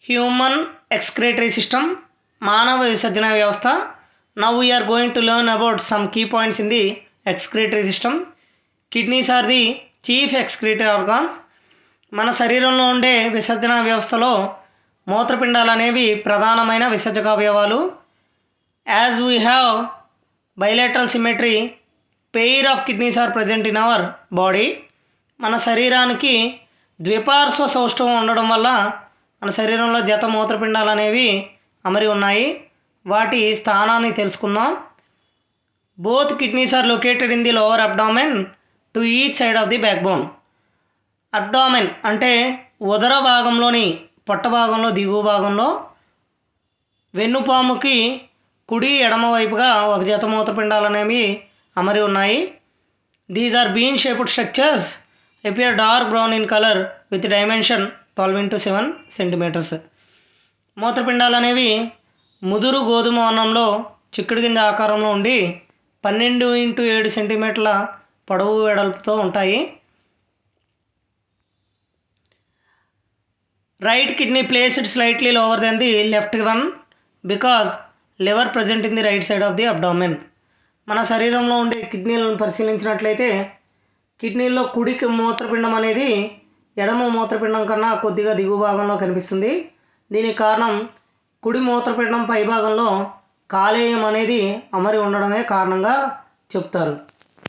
Human excretory system, మానవ విసర్జన వ్యవస్థ. Now we're going to learn about some key points in the excretory system. Kidneys are the chief excretory organs. మన శరీరంలో ఉండే విసర్జన వ్యవస్థలో మూత్రపిండాలు అనేవి ప్రధానమైన విసర్జక అవయవాలు. As we have bilateral symmetry, pair of kidneys are present in our body. మన శరీరానికి ద్విపార్శ్వ సౌష్ఠవం ఉండడం వల్ల మన శరీరంలో జత మూత్రపిండాలు అనేవి అమరి ఉన్నాయి. వాటి స్థానాన్ని తెలుసుకుందాం. Both kidneys are located in the lower abdomen to each side of the backbone. Abdomen అంటే ఉదర భాగంలోని పొట్ట భాగంలో దిగువ భాగంలో వెన్నుపాముకి కుడి ఎడమ వైపుగా ఒక జత మూత్రపిండాలు అనేవి అమరి ఉన్నాయి. These are bean shaped structures appear dark brown in colour with dimension 12x7 centimetres. మూత్రపిండాలు అనేవి ముదురు గోధుమ వర్ణంలో చిక్కుడు గింజ ఆకారంలో ఉండి 12x7 సెంటీమీటర్ల పొడవు వెడల్పుతో ఉంటాయి. Right kidney placed slightly lower than the left one because liver present in the right side of the abdomen. మన శరీరంలో ఉండే కిడ్నీలను పరిశీలించినట్లయితే కిడ్నీల్లో కుడి మూత్రపిండం అనేది ఎడమ మూత్రపిండం కన్నా కొద్దిగా దిగువ భాగంలో కనిపిస్తుంది. దీనికి కారణం కుడి మూత్రపిండం పై భాగంలో కాలేయం అనేది అమరి ఉండడమే కారణంగా చెప్తారు.